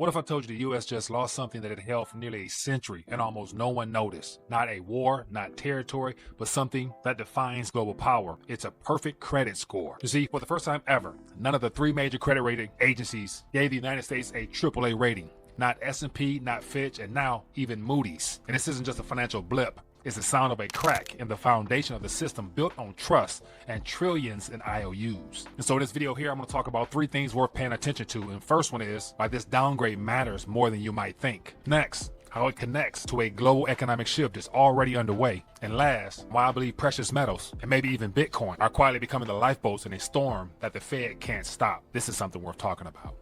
What if I told you the US just lost something that it held for nearly a century and almost no one noticed? Not a war, not territory, but something that defines global power. It's a perfect credit score. You see, for the first time ever, none of the three major credit rating agencies gave the United States a AAA rating. Not S&P, not Fitch, and now even Moody's. And this isn't just a financial blip. It's the sound of a crack in the foundation of the system built on trust and trillions in IOUs. And so in this video here, I'm going to talk about three things worth paying attention to. And first one is why this downgrade matters more than you might think. Next, how it connects to a global economic shift that's already underway. And last, why I believe precious metals and maybe even Bitcoin are quietly becoming the lifeboats in a storm that the Fed can't stop. This is something worth talking about.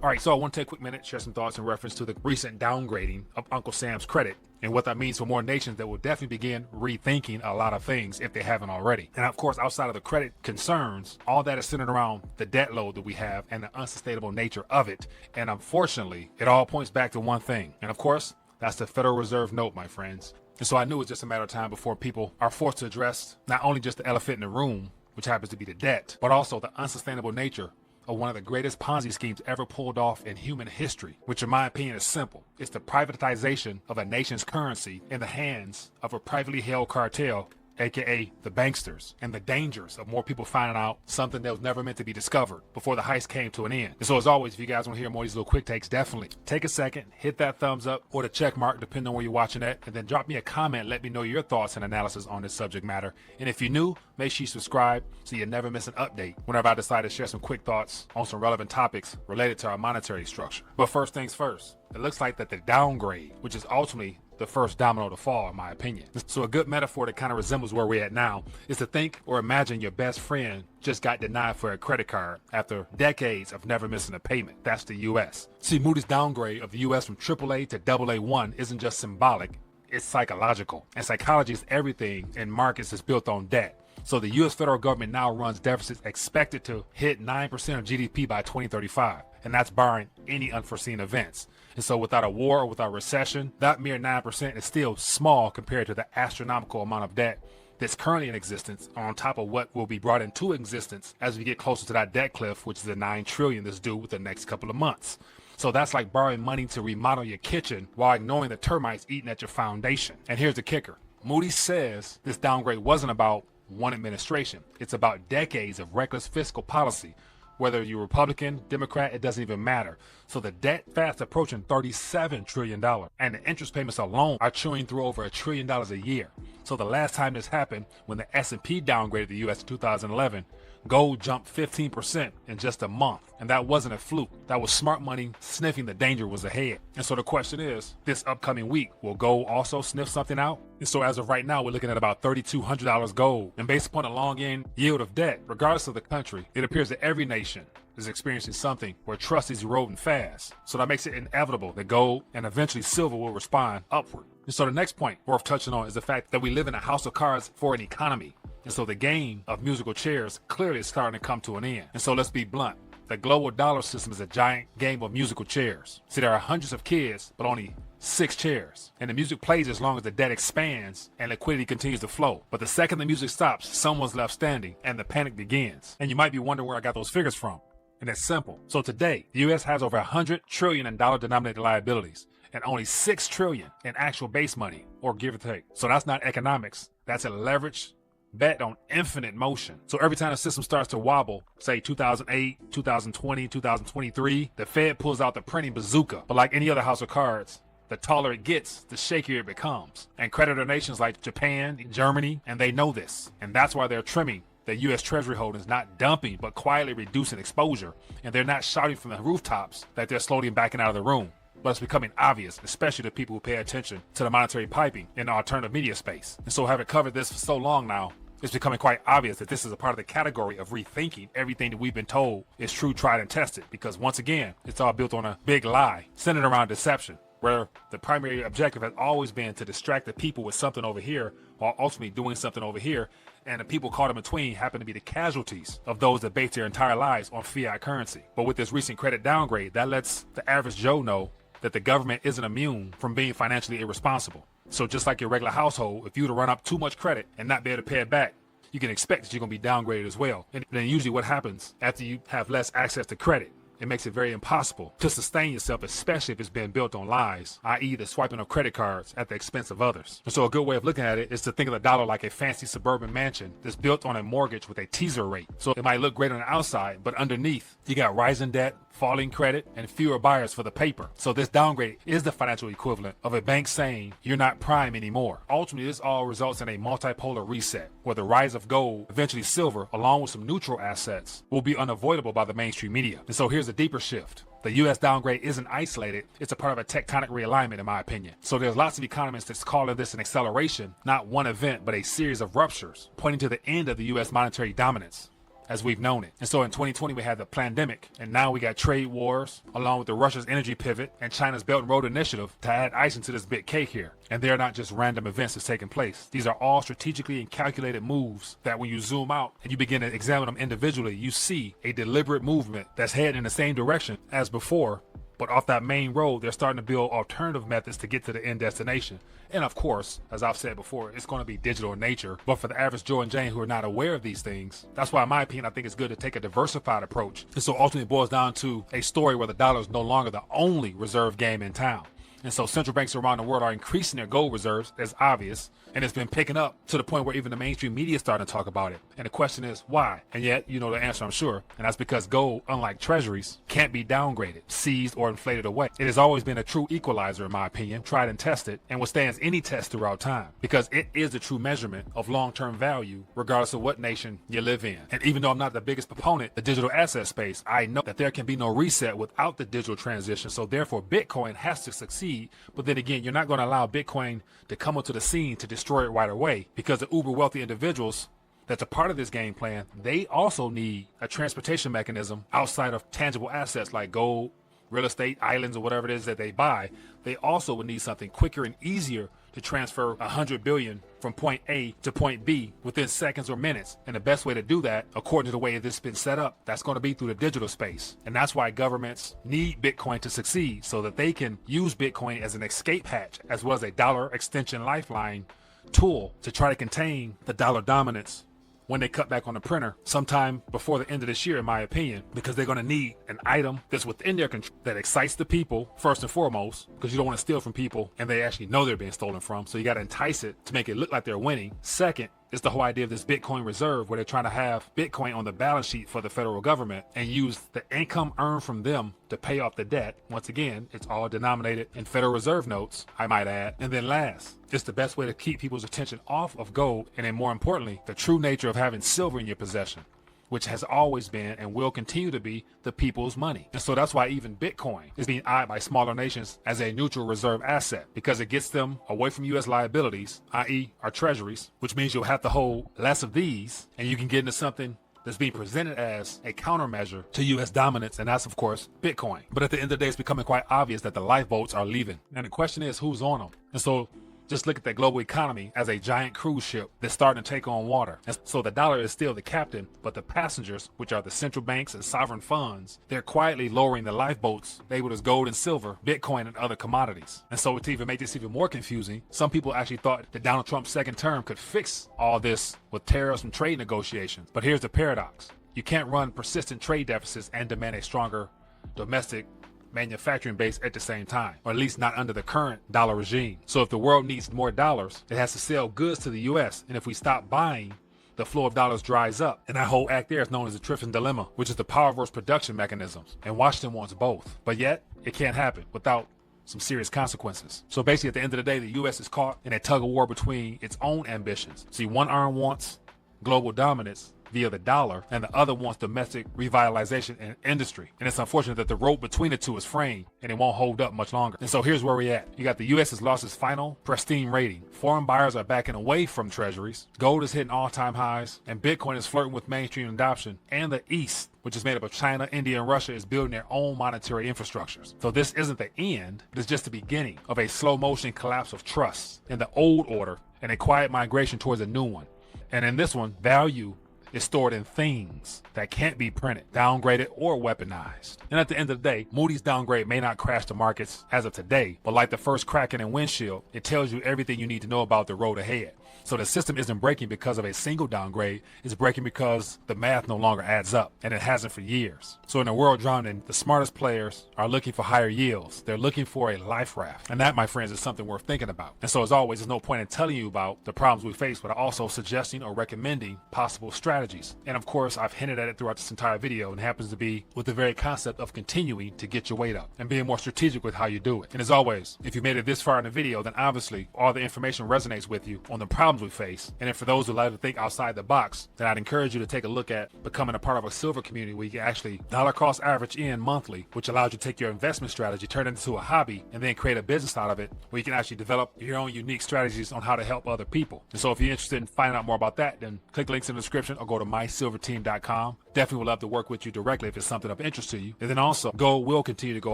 All right, so I want to take a quick minute, share some thoughts in reference to the recent downgrading of Uncle Sam's credit and what that means for more nations that will definitely begin rethinking a lot of things if they haven't already. And of course, outside of the credit concerns, all that is centered around the debt load that we have and the unsustainable nature of it. And unfortunately, it all points back to one thing. And of course, that's the Federal Reserve note, my friends. And so I knew it was just a matter of time before people are forced to address not only just the elephant in the room, which happens to be the debt, but also the unsustainable nature of one of the greatest Ponzi schemes ever pulled off in human history, which in my opinion is simple. It's the privatization of a nation's currency in the hands of a privately held cartel, aka the banksters, and the dangers of more people finding out something that was never meant to be discovered before the heist came to an end. And so as always, if you guys want to hear more of these little quick takes, definitely take a second, hit that thumbs up or the check mark, depending on where you're watching at, and then drop me a comment, let me know your thoughts and analysis on this subject matter. And if you're new, make sure you subscribe so you never miss an update whenever I decide to share some quick thoughts on some relevant topics related to our monetary structure. But first things first, it looks like that the downgrade, which is ultimately the first domino to fall, in my opinion. So a good metaphor that kind of resembles where we're at now is to think or imagine your best friend just got denied for a credit card after decades of never missing a payment. That's the US. See, Moody's downgrade of the US from AAA to AA1 isn't just symbolic, it's psychological. And psychology is everything in markets is built on debt. So the US federal government now runs deficits expected to hit 9% of GDP by 2035. And that's barring any unforeseen events. And so without a war or without recession, that mere 9% is still small compared to the astronomical amount of debt that's currently in existence on top of what will be brought into existence as we get closer to that debt cliff, which is the $9 trillion that's due within the next couple of months. So that's like borrowing money to remodel your kitchen while ignoring the termites eating at your foundation. And here's the kicker. Moody says this downgrade wasn't about one administration. It's about decades of reckless fiscal policy. Whether you're Republican, Democrat, it doesn't even matter. So the debt fast approaching $37 trillion. And the interest payments alone are chewing through over $1 trillion a year. So the last time this happened, when the S&P downgraded the US in 2011, gold jumped 15% in just a month. And that wasn't a fluke. That was smart money sniffing the danger was ahead. And so the question is, this upcoming week, will gold also sniff something out? And so as of right now, we're looking at about $3,200 gold. And based upon the long end yield of debt, regardless of the country, it appears that every nation is experiencing something where trust is eroding fast. So that makes it inevitable that gold and eventually silver will respond upward. And so the next point worth touching on is the fact that we live in a house of cards for an economy. And so the game of musical chairs clearly is starting to come to an end. And so let's be blunt. The global dollar system is a giant game of musical chairs. See, there are hundreds of kids, but only 6 chairs. And the music plays as long as the debt expands and liquidity continues to flow. But the second the music stops, someone's left standing and the panic begins. And you might be wondering where I got those figures from. And it's simple. So today, the US has over $100 trillion in dollar-denominated liabilities and only $6 trillion in actual base money, or give or take. So that's not economics. That's a leveraged bet on infinite motion. So every time the system starts to wobble, say 2008, 2020, 2023, the Fed pulls out the printing bazooka. But like any other house of cards, the taller it gets, the shakier it becomes. And creditor nations like Japan, Germany, and they know this. And that's why they're trimming the U.S. Treasury holdings, not dumping, but quietly reducing exposure. And they're not shouting from the rooftops that they're slowly backing out of the room. But it's becoming obvious, especially to people who pay attention to the monetary piping in the alternative media space. And so having covered this for so long now, it's becoming quite obvious that this is a part of the category of rethinking everything that we've been told is true, tried, and tested. Because once again, it's all built on a big lie centered around deception, where the primary objective has always been to distract the people with something over here while ultimately doing something over here. And the people caught in between happen to be the casualties of those that base their entire lives on fiat currency. But with this recent credit downgrade, that lets the average Joe know that the government isn't immune from being financially irresponsible. So just like your regular household, if you were to run up too much credit and not be able to pay it back, you can expect that you're going to be downgraded as well. And then usually what happens after you have less access to credit, it makes it very impossible to sustain yourself, especially if it's been built on lies, i.e. the swiping of credit cards at the expense of others. And so a good way of looking at it is to think of the dollar like a fancy suburban mansion that's built on a mortgage with a teaser rate. So it might look great on the outside, but underneath, you got rising debt, falling credit, and fewer buyers for the paper. So this downgrade is the financial equivalent of a bank saying you're not prime anymore. Ultimately, this all results in a multipolar reset, where the rise of gold, eventually silver, along with some neutral assets, will be unavoidable by the mainstream media. And so here's a deeper shift. The U.S. downgrade isn't isolated. It's a part of a tectonic realignment, in my opinion. So there's lots of economists that's calling this an acceleration, not one event, but a series of ruptures, pointing to the end of the U.S. monetary dominance as we've known it. And so in 2020, we had the pandemic, and now we got trade wars, along with the Russia's energy pivot and China's Belt and Road Initiative to add icing to this big cake here. And they're not just random events that's taking place. These are all strategically and calculated moves that when you zoom out and you begin to examine them individually, you see a deliberate movement that's heading in the same direction as before, but off that main road, they're starting to build alternative methods to get to the end destination. And of course, as I've said before, it's going to be digital in nature. But for the average Joe and Jane who are not aware of these things, that's why, in my opinion, I think it's good to take a diversified approach. And so ultimately it boils down to a story where the dollar is no longer the only reserve game in town. And so central banks around the world are increasing their gold reserves, as obvious, and it's been picking up to the point where even the mainstream media is starting to talk about it. And the question is, why? And yet, you know the answer, I'm sure, and that's because gold, unlike treasuries, can't be downgraded, seized, or inflated away. It has always been a true equalizer, in my opinion, tried and tested, and withstands any test throughout time, because it is the true measurement of long-term value, regardless of what nation you live in. And even though I'm not the biggest proponent of the digital asset space, I know that there can be no reset without the digital transition, so therefore Bitcoin has to succeed. But then again, you're not going to allow Bitcoin to come onto the scene to destroy it right away, because the uber wealthy individuals that's a part of this game plan, they also need a transportation mechanism outside of tangible assets like gold, real estate, islands, or whatever it is that they buy. They also would need something quicker and easier to transfer 100 billion from point A to point B within seconds or minutes. And the best way to do that, according to the way this has been set up, that's going to be through the digital space. And that's why governments need Bitcoin to succeed, so that they can use Bitcoin as an escape hatch, as well as a dollar extension lifeline tool to try to contain the dollar dominance when they cut back on the printer sometime before the end of this year, in my opinion, because they're going to need an item that's within their control that excites the people first and foremost, because you don't want to steal from people and they actually know they're being stolen from. So you got to entice it to make it look like they're winning. Second, it's the whole idea of this Bitcoin reserve, where they're trying to have Bitcoin on the balance sheet for the federal government and use the income earned from them to pay off the debt. Once again, it's all denominated in Federal Reserve notes, I might add. And then last, it's the best way to keep people's attention off of gold, and then more importantly, the true nature of having silver in your possession, which has always been and will continue to be the people's money. And so that's why even Bitcoin is being eyed by smaller nations as a neutral reserve asset, because it gets them away from U.S. liabilities, i.e. our treasuries, which means you'll have to hold less of these, and you can get into something that's being presented as a countermeasure to U.S. dominance, and that's, of course, Bitcoin. But at the end of the day, it's becoming quite obvious that the lifeboats are leaving. And the question is, who's on them? And so just look at the global economy as a giant cruise ship that's starting to take on water. And so the dollar is still the captain, but the passengers, which are the central banks and sovereign funds, they're quietly lowering the lifeboats labeled as gold and silver, Bitcoin, and other commodities. And so to even make this even more confusing, some people actually thought that Donald Trump's second term could fix all this with tariffs and trade negotiations. But here's the paradox. You can't run persistent trade deficits and demand a stronger domestic manufacturing base at the same time, or at least not under the current dollar regime. So if the world needs more dollars, it has to sell goods to the US, and if we stop buying, the flow of dollars dries up. And that whole act there is known as the Triffin dilemma, which is the power versus production mechanisms. And Washington wants both, but yet it can't happen without some serious consequences. So basically, at the end of the day, the US is caught in a tug of war between its own ambitions. See, one arm wants global dominance via the dollar, and the other wants domestic revitalization and industry. And it's unfortunate that the rope between the two is fraying, and it won't hold up much longer. And so here's where we're at. You got the US has lost its final pristine rating. Foreign buyers are backing away from treasuries. Gold is hitting all-time highs, and Bitcoin is flirting with mainstream adoption. And the East, which is made up of China, India, and Russia, is building their own monetary infrastructures. So this isn't the end, but it's just the beginning of a slow-motion collapse of trust in the old order and a quiet migration towards a new one. And in this one, value is stored in things that can't be printed, downgraded, or weaponized. And at the end of the day, Moody's downgrade may not crash the markets as of today, but like the first cracking in windshield, it tells you everything you need to know about the road ahead. So the system isn't breaking because of a single downgrade, it's breaking because the math no longer adds up, and it hasn't for years. So in a world drowning, the smartest players are looking for higher yields. They're looking for a life raft. And that, my friends, is something worth thinking about. And so as always, there's no point in telling you about the problems we face, but also suggesting or recommending possible strategies. And of course, I've hinted at it throughout this entire video, and it happens to be with the very concept of continuing to get your weight up and being more strategic with how you do it. And as always, if you made it this far in the video, then obviously all the information resonates with you on the problems we face. And if for those who like to think outside the box, then I'd encourage you to take a look at becoming a part of a silver community where you can actually dollar cost average in monthly, which allows you to take your investment strategy, turn it into a hobby, and then create a business out of it where you can actually develop your own unique strategies on how to help other people. And so if you're interested in finding out more about that, then click the links in the description or go to mysilverteam.com. Definitely would love to work with you directly if it's something of interest to you. And then also, gold will continue to go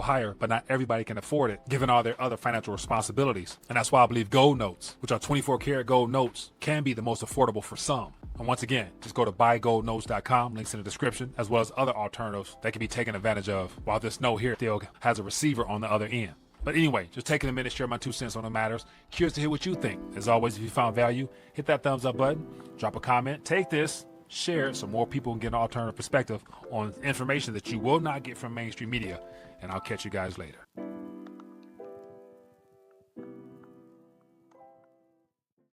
higher, but not everybody can afford it given all their other financial responsibilities. And that's why I believe gold notes, which are 24 karat gold notes, can be the most affordable for some. And once again, just go to buygoldnotes.com, links in the description, as well as other alternatives that can be taken advantage of while this note here still has a receiver on the other end. But anyway, just taking a minute to share my 2 cents on the matters. Curious to hear what you think. As always, if you found value, hit that thumbs up button, drop a comment, take this, share it so more people can get an alternative perspective on information that you will not get from mainstream media. And I'll catch you guys later.